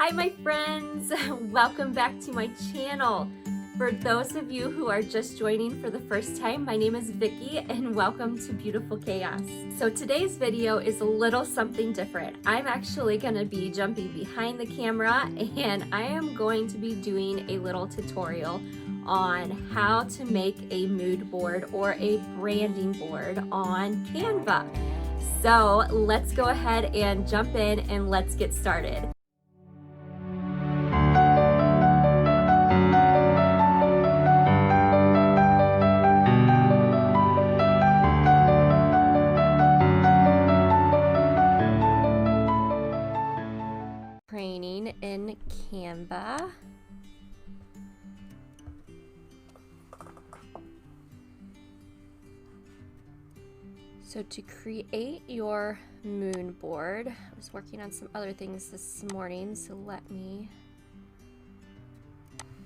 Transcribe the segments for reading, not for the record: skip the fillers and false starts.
Hi my friends, welcome back to my channel. For those of you who are just joining for the first time, my name is Vicki and welcome to Beautiful Chaos. So today's video is a little something different. I'm actually going to be jumping behind the camera and I am going to be doing a little tutorial on how to make a mood board or a branding board on Canva. So let's go ahead and jump in and let's get started. Training in Canva. So to create your moon board, I was working on some other things this morning, so let me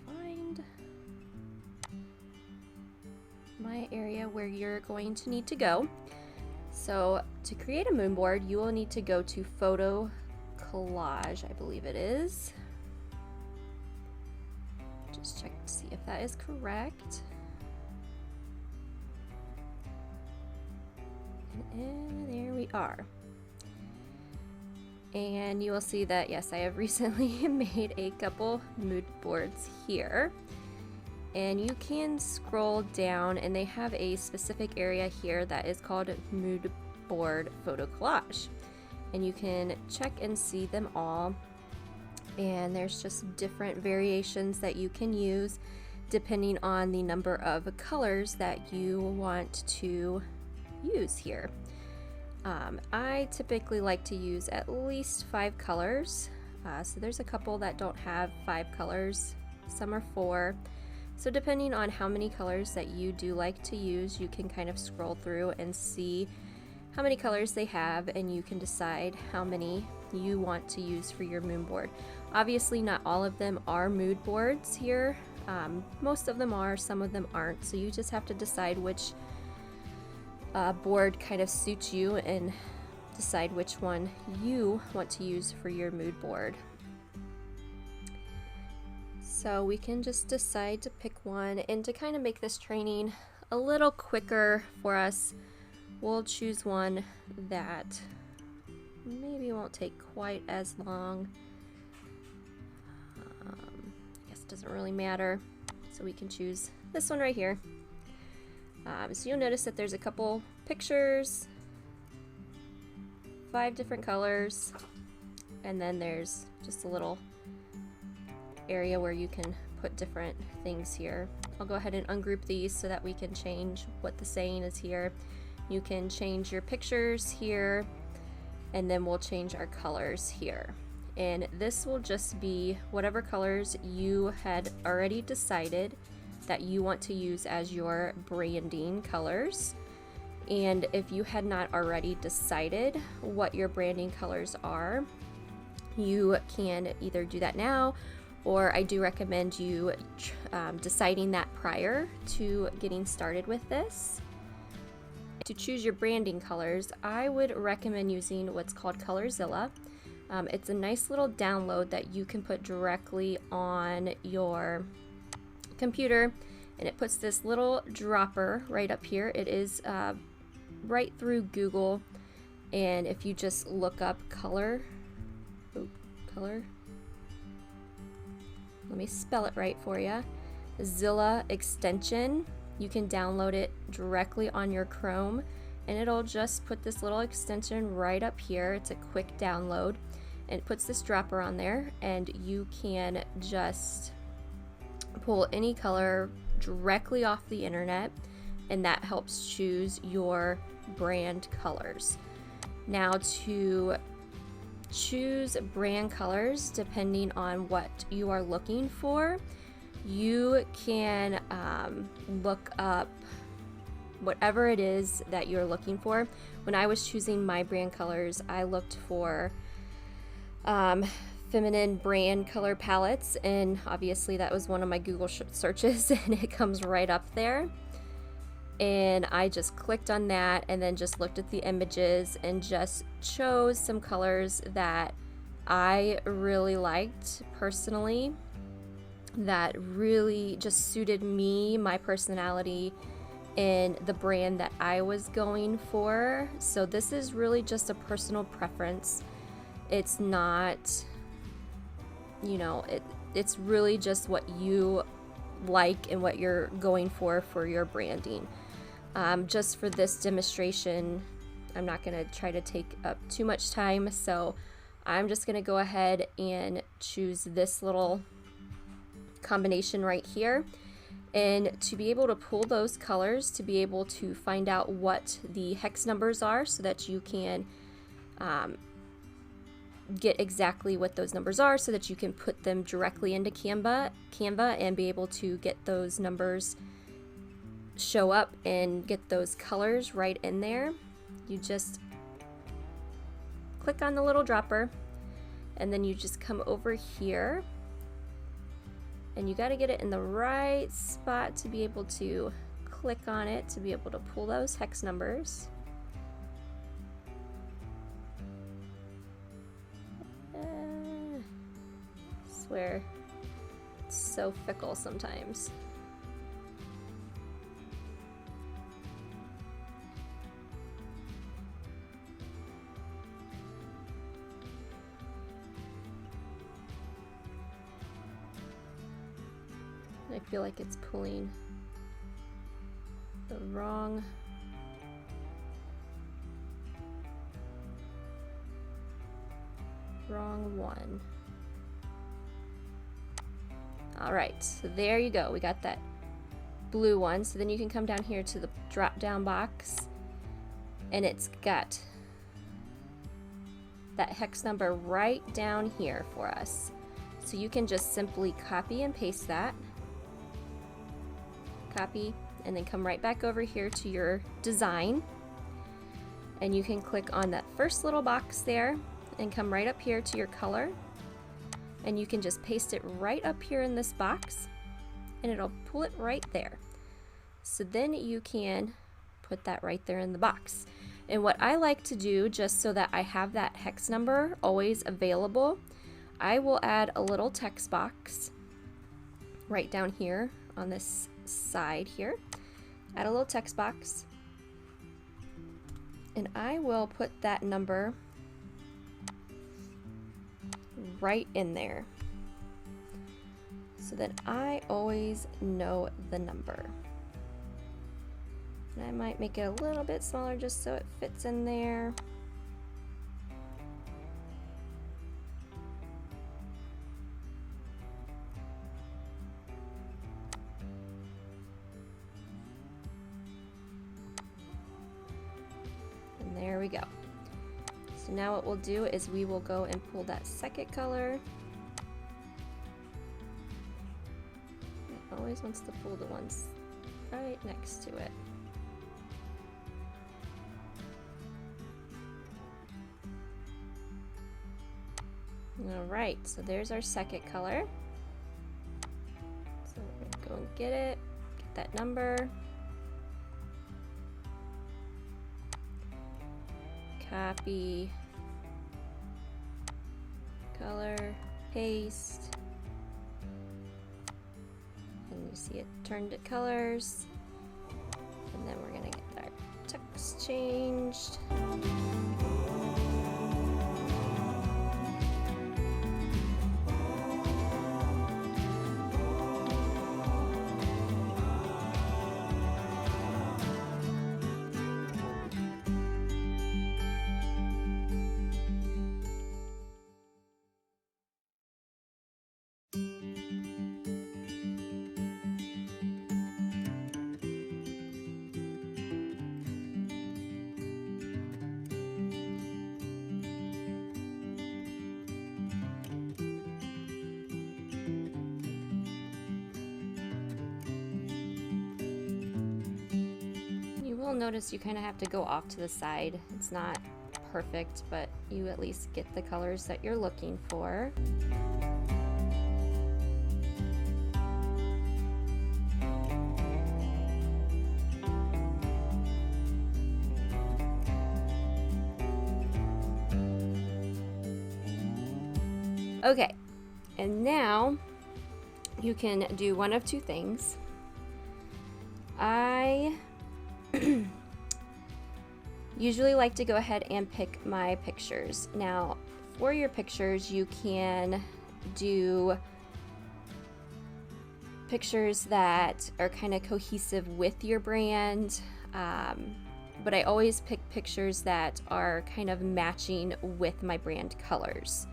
find my area where you're going to need to go. So to create a moon board, you will need to go to Photo Collage, I believe it is. Just check to see if that is correct. And there we are. And you will see that, yes, I have recently made a couple mood boards here. And you can scroll down and they have a specific area here that is called Mood Board Photo Collage. And you can check and see them all, and there's just different variations that you can use depending on the number of colors that you want to use here. I typically like to use at least 5 colors, so there's a couple that don't have 5 colors, some are 4. So depending on how many colors that you do like to use, you can kind of scroll through and see how many colors they have, and you can decide how many you want to use for your moon board. Obviously not all of them are mood boards here. Most of them are, some of them aren't, so you just have to decide which board kind of suits you and decide which one you want to use for your mood board. So we can just decide to pick one, and to kind of make this training a little quicker for us, we'll choose one that maybe won't take quite as long. I guess it doesn't really matter. So we can choose this one right here. So you'll notice that there's a couple pictures, 5 different colors, and then there's just a little area where you can put different things here. I'll go ahead and ungroup these so that we can change what the saying is here. You can change your pictures here, and then we'll change our colors here. And this will just be whatever colors you had already decided that you want to use as your branding colors. And if you had not already decided what your branding colors are, you can either do that now, or I do recommend you deciding that prior to getting started with this. To choose your branding colors, I would recommend using what's called Colorzilla. It's a nice little download that you can put directly on your computer, and it puts this little dropper right up here. It is right through Google, and if you just look up color, let me spell it right for you, Zilla extension. You can download it directly on your Chrome, and it'll just put this little extension right up here. It's a quick download, and it puts this dropper on there, and you can just pull any color directly off the internet, and that helps choose your brand colors. Now, to choose brand colors depending on what you are looking for, you can look up whatever it is that you're looking for. When I was choosing my brand colors, I looked for feminine brand color palettes, and obviously that was one of my Google searches, and it comes right up there. And I just clicked on that and then just looked at the images and just chose some colors that I really liked personally that really just suited me, my personality, and the brand that I was going for. So this is really just a personal preference. It's not, you know, it's really just what you like and what you're going for your branding. Just for this demonstration, I'm not going to try to take up too much time, so I'm just going to go ahead and choose this little combination right here. And to be able to pull those colors, to be able to find out what the hex numbers are so that you can get exactly what those numbers are so that you can put them directly into Canva and be able to get those numbers show up and get those colors right in there. You just click on the little dropper and then you just come over here, and you got to get it in the right spot to be able to click on it, to be able to pull those hex numbers. I swear, it's so fickle sometimes. I feel like it's pulling the wrong one. All right, so there you go. We got that blue one. So then you can come down here to the drop down box, and it's got that hex number right down here for us. So you can just simply copy and paste that. Copy, and then come right back over here to your design, and you can click on that first little box there and come right up here to your color, and you can just paste it right up here in this box and it'll pull it right there. So then you can put that right there in the box. And what I like to do, just so that I have that hex number always available, I will add a little text box right down here on this side here. Add a little text box, and I will put that number right in there so that I always know the number. And I might make it a little bit smaller just so it fits in there. There we go. So now what we'll do is we will go and pull that second color. It always wants to pull the ones right next to it. Alright, so there's our second color. So we're going to go and get it, get that number. Copy, color, paste, and you see it turned to colors, and then we're going to get our text changed. You'll notice you kind of have to go off to the side. It's not perfect, but you at least get the colors that you're looking for. Okay, and now you can do one of two things. I usually like to go ahead and pick my pictures. Now, for your pictures, you can do pictures that are kind of cohesive with your brand, but I always pick pictures that are kind of matching with my brand colors,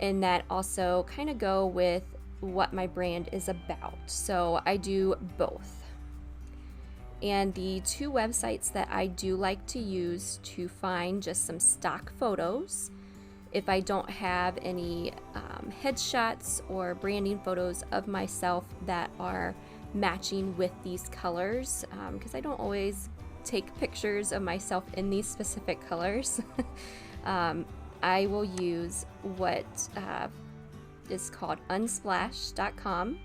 and that also kind of go with what my brand is about. So I do both. And the two websites that I do like to use to find just some stock photos, if I don't have any headshots or branding photos of myself that are matching with these colors, because I don't always take pictures of myself in these specific colors, I will use what is called unsplashed.com,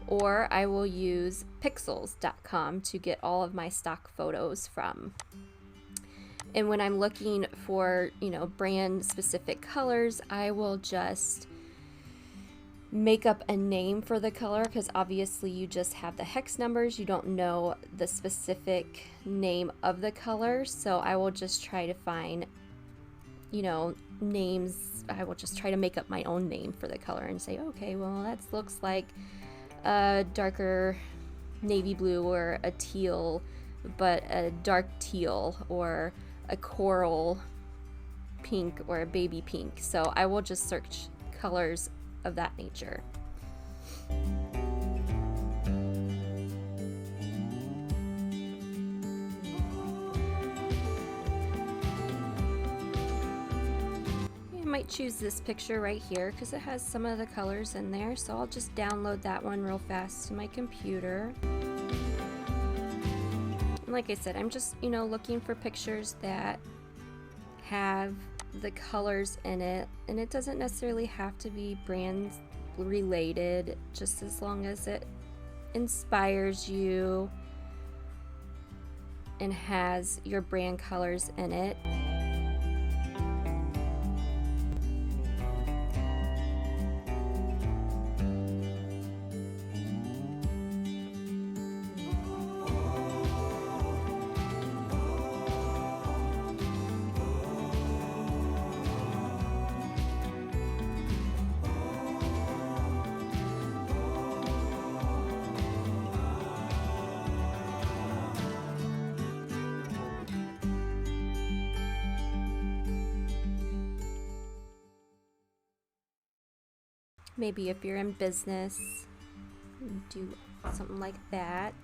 or I will use pixels.com to get all of my stock photos from. And when I'm looking for, brand specific colors, I will just make up a name for the color, because obviously you just have the hex numbers, you don't know the specific name of the color. So I will just try to find, names. I will just try to make up my own name for the color and say, okay, well, that looks like a darker navy blue, or a teal, but a dark teal, or a coral pink, or a baby pink. So I will just search colors of that nature. I might choose this picture right here because it has some of the colors in there, so I'll just download that one real fast to my computer. And like I said, I'm just, looking for pictures that have the colors in it, and it doesn't necessarily have to be brand related, just as long as it inspires you and has your brand colors in it. Maybe if you're in business, do something like that.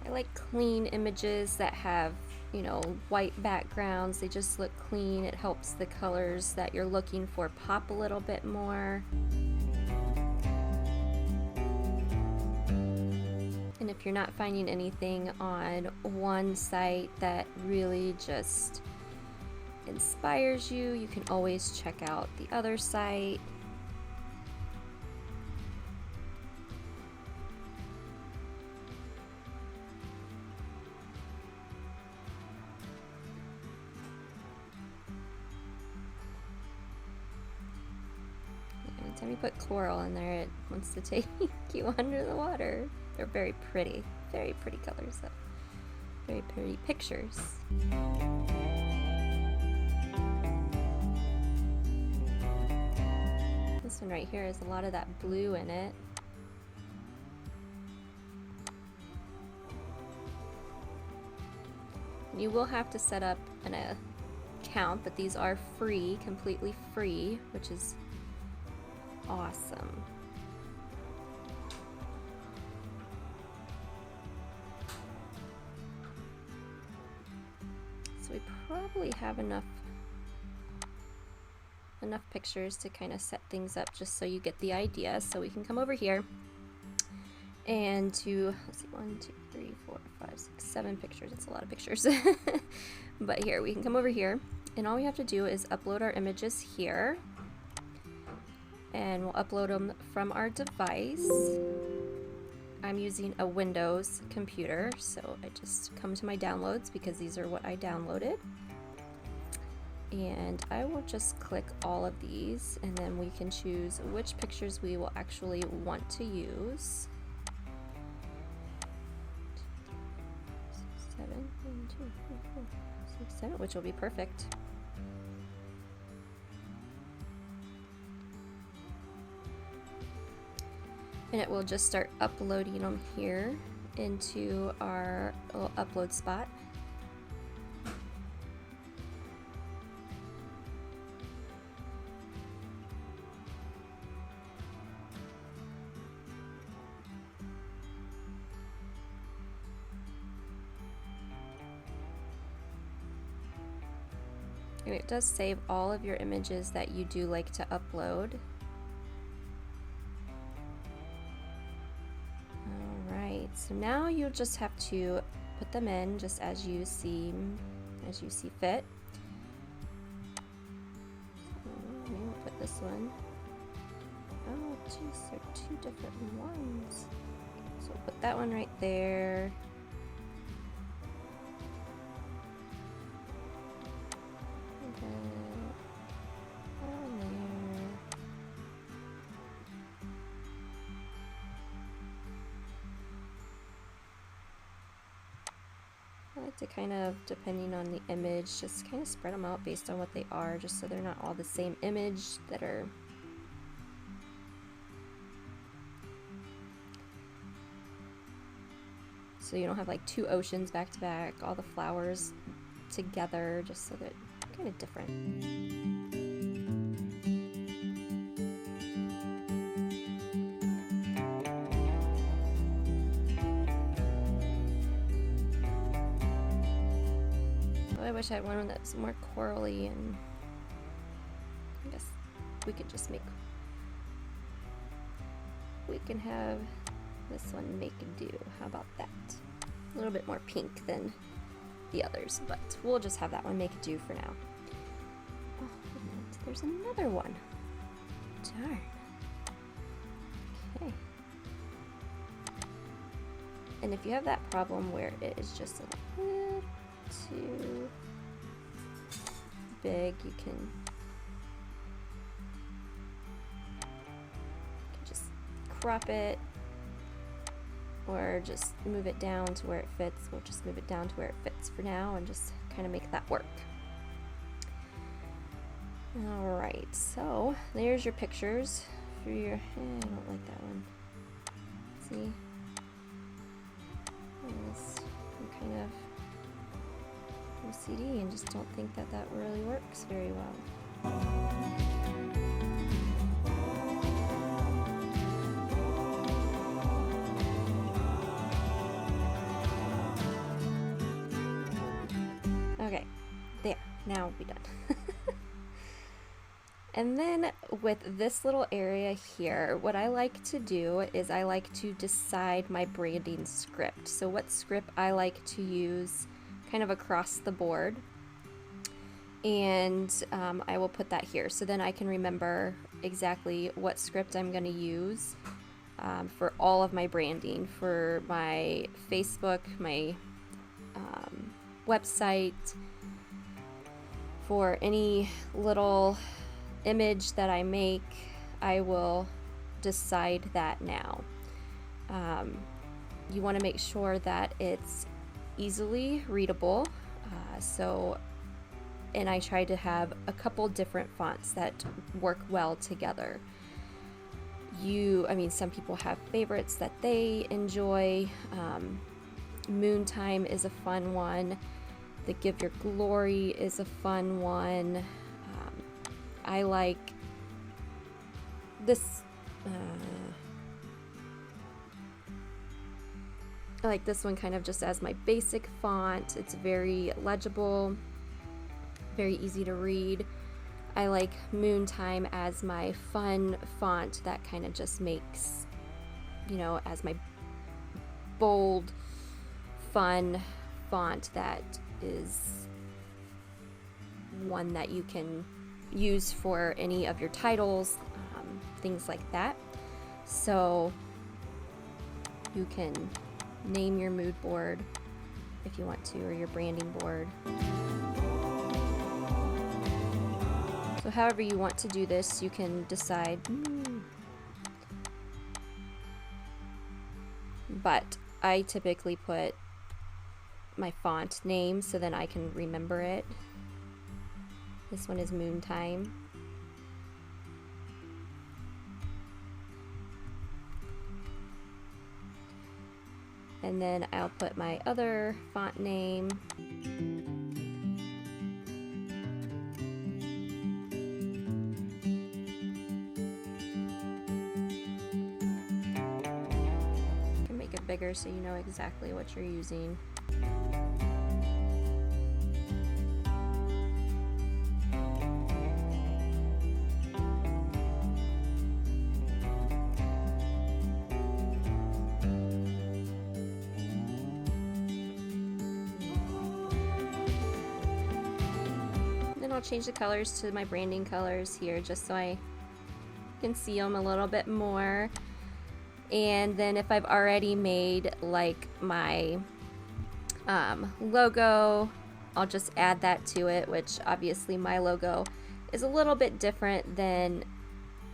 I like clean images that have, white backgrounds. They just look clean. It helps the colors that you're looking for pop a little bit more. And if you're not finding anything on one site that really just inspires you, you can always check out the other site. Anytime you put coral in there, it wants to take you under the water. They're very pretty colors though. Very pretty pictures. This one right here has a lot of that blue in it. You will have to set up an account, but these are free, completely free, which is awesome. So we probably have enough pictures to kind of set things up just so you get the idea. So we can come over here And to, let's see, 1, 2, 3, 4, 5, 6, 7 pictures. It's a lot of pictures. But here, we can come over here, and all we have to do is upload our images here. And we'll upload them from our device. I'm using a Windows computer, so I just come to my downloads because these are what I downloaded. And I will just click all of these, and then we can choose which pictures we will actually want to use. 7, 1, 2, 3, 4, 6, 7, which will be perfect. And it will just start uploading them here into our little upload spot. And it does save all of your images that you do like to upload. Alright, so now you'll just have to put them in just as you see fit. So maybe we'll put this one. Oh geez, they're 2 different ones. So we'll put that one right there. I like to kind of, depending on the image, just kind of spread them out based on what they are, just so they're not all the same image that are. So you don't have like 2 oceans back to back, all the flowers together, just so that they're kind of different. I wish I had one that's more corally, and I guess we could just make, we can have this one make do. How about that? A little bit more pink than the others, but we'll just have that one make do for now. Oh, and there's another one. Darn. Okay. And if you have that problem where it is just a bit too big, you can just crop it or just move it down to where it fits. We'll just move it down to where it fits for now and just kind of make that work. Alright, so there's your pictures for your, I don't like that one. See? I'm kind of OCD and just don't think that that really works very well. Okay, there, now we'll be done. And then with this little area here, what I like to do is I like to decide my branding script. So what script I like to use kind of across the board. And I will put that here. So then I can remember exactly what script I'm going to use for all of my branding, for my Facebook, my website, for any little image that I make. I will decide that now. You want to make sure that it's easily readable, and I try to have a couple different fonts that work well together. Some people have favorites that they enjoy. Moontime is a fun one. The Give Your Glory is a fun one. I like this. I like this one kind of just as my basic font. It's very legible, very easy to read. I like Moontime as my fun font that kind of just makes, as my bold, fun font that is one that you can use for any of your titles, things like that. So you can name your mood board if you want to, or your branding board. So however you want to do this, you can decide. But I typically put my font name so then I can remember it. This one is Moon Time. And then I'll put my other font name. You can make it bigger so you know exactly what you're using. I'll change the colors to my branding colors here just so I can see them a little bit more. And then if I've already made like my logo, I'll just add that to it, which obviously my logo is a little bit different than,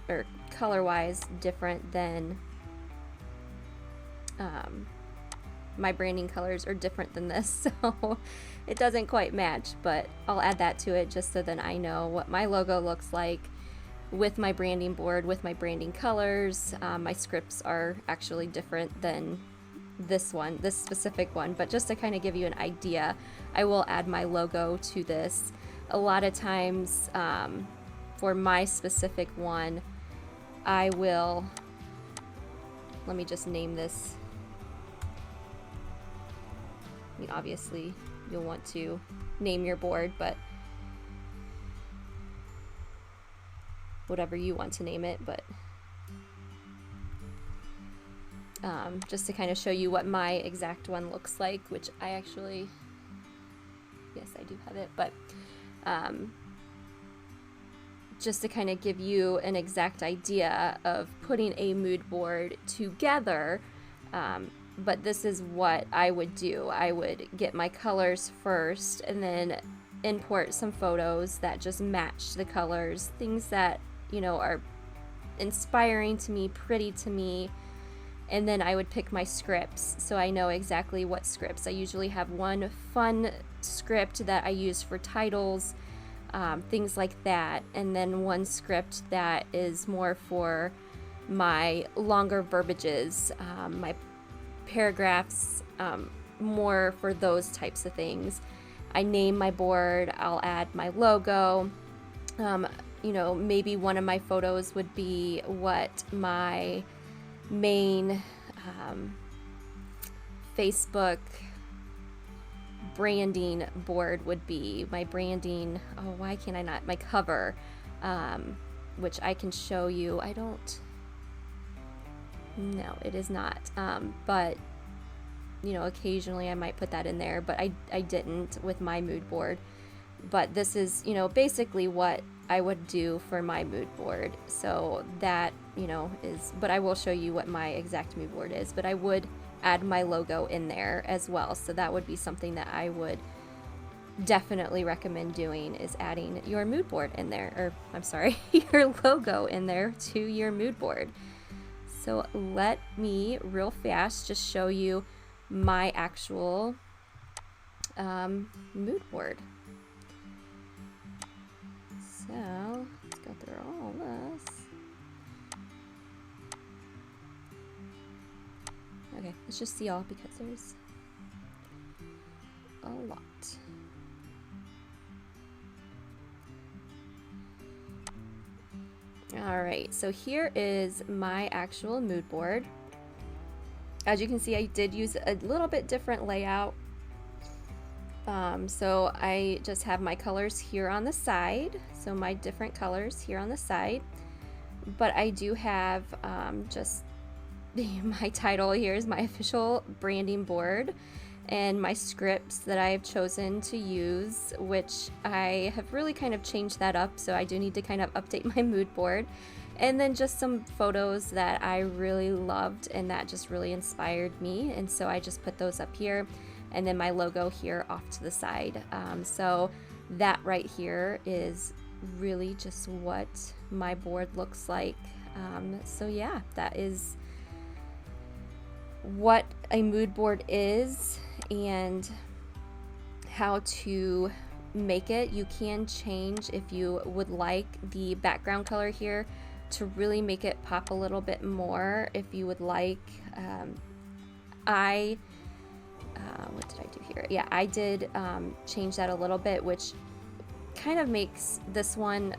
or color-wise different than my branding colors are different than this, so it doesn't quite match, but I'll add that to it just so that I know what my logo looks like with my branding board, with my branding colors. My scripts are actually different than this one, this specific one, but just to kind of give you an idea, I will add my logo to this. A lot of times for my specific one, I will, let me just name this. I mean, obviously you'll want to name your board, but whatever you want to name it, but just to kind of show you what my exact one looks like, which I actually, yes, I do have it, but just to kind of give you an exact idea of putting a mood board together. But this is what I would do. I would get my colors first and then import some photos that just match the colors, things that, you know, are inspiring to me, pretty to me, and then I would pick my scripts so I know exactly what scripts. I usually have one fun script that I use for titles, things like that, and then one script that is more for my longer verbiages, my paragraphs, more for those types of things. I name my board, I'll add my logo. You know, maybe one of my photos would be what my main Facebook branding board would be. My branding, oh, why can't I not? My cover, which I can show you. I don't, no, it is not. But, you know, occasionally I might put that in there, but I didn't with my mood board. But this is, you know, basically what I would do for my mood board. So that, you know, is, but I will show you what my exact mood board is, but I would add my logo in there as well. So that would be something that I would definitely recommend doing, is adding your mood board in there, or I'm sorry, your logo in there to your mood board. So let me real fast just show you my actual mood board. So let's go through all this. Okay, let's just see all because there's a lot. All right, so here is my actual mood board. As you can see, I did use a little bit different layout. So I just have my colors here on the side, so my different colors here on the side, but I do have just my title here is my official branding board, and my scripts that I've chosen to use, which I have really kind of changed that up, so I do need to kind of update my mood board. And then just some photos that I really loved and that just really inspired me, and so I just put those up here, and then my logo here off to the side. So that right here is really just what my board looks like. So yeah, that is what a mood board is and how to make it. You can change, if you would like, the background color here to really make it pop a little bit more if you would like. What did I do here? Yeah, I did change that a little bit, which kind of makes this one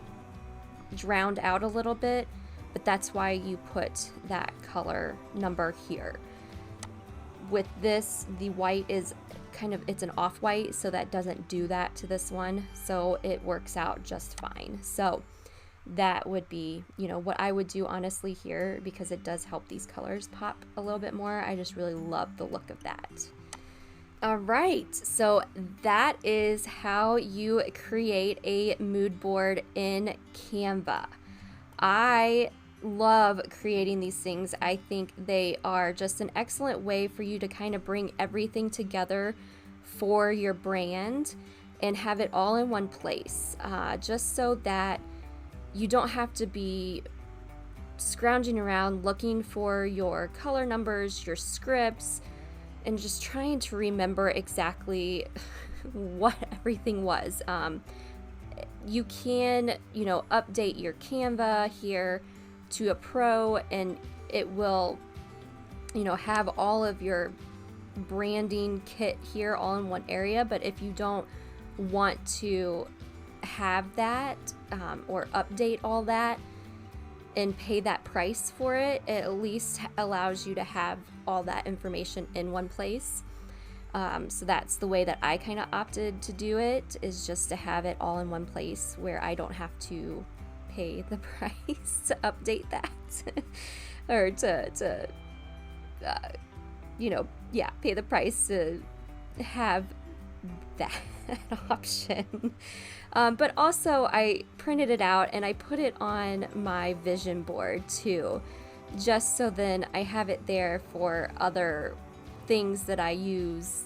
drowned out a little bit, but that's why you put that color number here. With this, the white is kind of, it's an off-white, so that doesn't do that to this one, so it works out just fine. So that would be, you know, what I would do honestly here, because it does help these colors pop a little bit more. I just really love the look of that. All right, so that is how you create a mood board in Canva. I love creating these things. I think they are just an excellent way for you to kind of bring everything together for your brand and have it all in one place, just so that you don't have to be scrounging around looking for your color numbers, your scripts, and just trying to remember exactly what everything was. You can, you know, update your Canva here to a pro, and it will, you know, have all of your branding kit here all in one area. But if you don't want to have that or update all that and pay that price for it, it at least allows you to have all that information in one place. So that's the way that I kind of opted to do it, is just to have it all in one place where I don't have to pay the price to update that or to you know, yeah, pay the price to have that option. But also I printed it out and I put it on my vision board too, just so then I have it there for other things that I use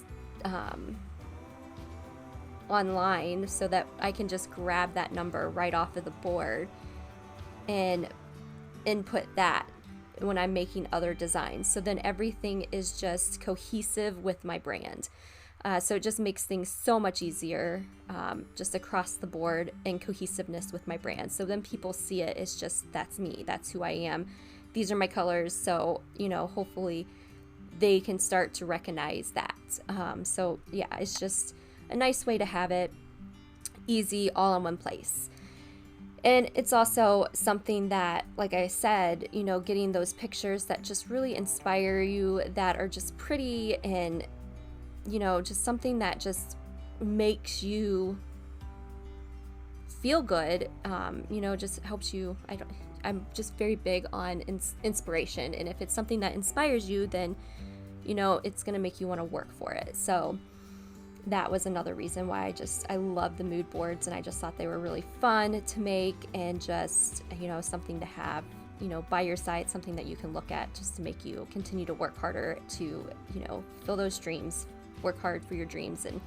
online, so that I can just grab that number right off of the board and input that when I'm making other designs. So then everything is just cohesive with my brand. So it just makes things so much easier, just across the board, and cohesiveness with my brand. So then people see it, it's just, that's me, that's who I am, these are my colors. So, you know, hopefully they can start to recognize that. So yeah, it's just a nice way to have it easy, all in one place. And it's also something that, like I said, you know, getting those pictures that just really inspire you, that are just pretty, and, you know, just something that just makes you feel good, you know, just helps you. I'm just very big on inspiration, and if it's something that inspires you, then, you know, it's going to make you want to work for it. So that was another reason why I love the mood boards, and I just thought they were really fun to make, and just, you know, something to have, you know, by your side, something that you can look at just to make you continue to work harder to, you know, fill those dreams, work hard for your dreams, and,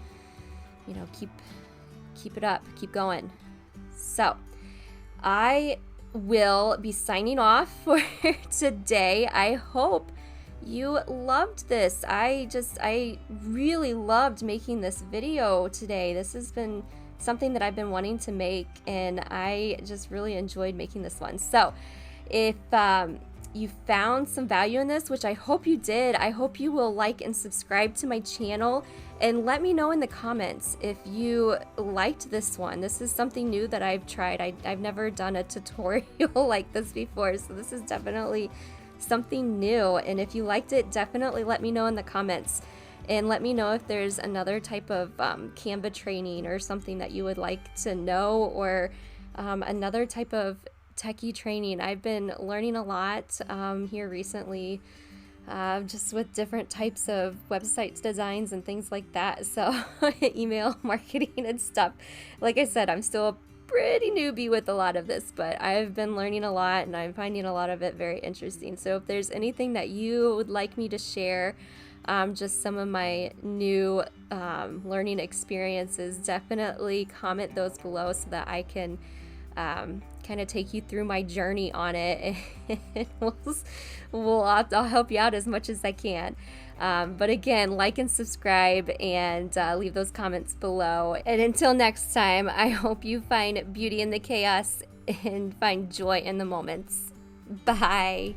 you know, keep it up, keep going. So I will be signing off for today. I hope you loved this. I really loved making this video today. This has been something that I've been wanting to make, and I just really enjoyed making this one. So if you found some value in this, which I hope you did, I hope you will like and subscribe to my channel, and let me know in the comments if you liked this one. This is something new that I've tried. I've never done a tutorial like this before, so this is definitely something new. And if you liked it, definitely let me know in the comments, and let me know if there's another type of Canva training or something that you would like to know, or another type of techie training. I've been learning a lot here recently just with different types of website designs and things like that. So email marketing and stuff. Like I said, I'm still a pretty newbie with a lot of this, but I've been learning a lot and I'm finding a lot of it very interesting. So if there's anything that you would like me to share, just some of my new learning experiences, definitely comment those below so that I can kind of take you through my journey on it, and I'll help you out as much as I can. But again, like and subscribe, and leave those comments below. And until next time, I hope you find beauty in the chaos and find joy in the moments. Bye.